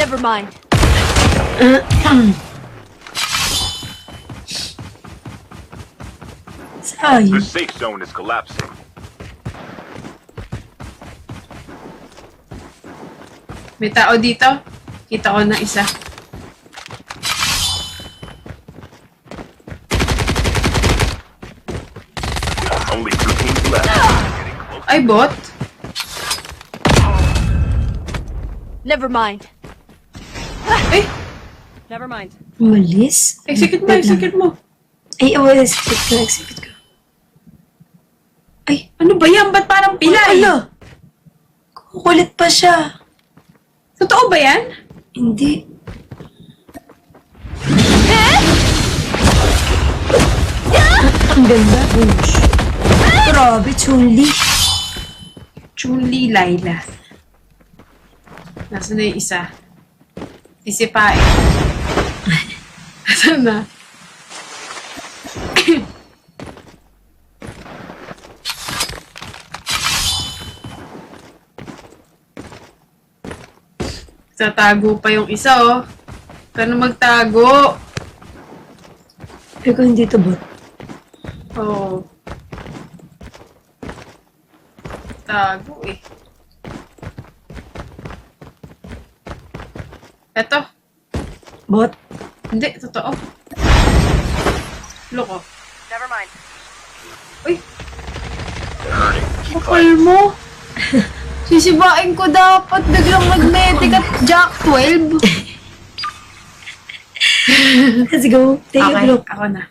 Never mind. The Sayang. safe zone is collapsing. May tao dito. Kita ko na isa. Only 2 teams left. Getting close. Ay, bot. Never mind. Ay, Never mind. Umalis? execute mo, Wait lang. execute mo. Ay, execute ko. Ay, Ano ba yan? Ba't parang pilay? ala! Kukulit pa siya. Totoo ba yan? Hindi. Ang ganda. Bush. Grabe, Chun-Li. Chun-Li Laila. Nasaan na yung isa? Isipain. Nasaan na? Tatago pa yung isa, oh. Paano magtago? Pero kung hindi to bot. Oo. Tago, eh. Eto. Bot? Hindi, totoo. Loko. Never mind. Uy, They're hurting. Keep kapal fighting. mo. Sisibain ko dapat. Biglang magnetic at Jack 12. Let's go. Take a Okay, look. ako na.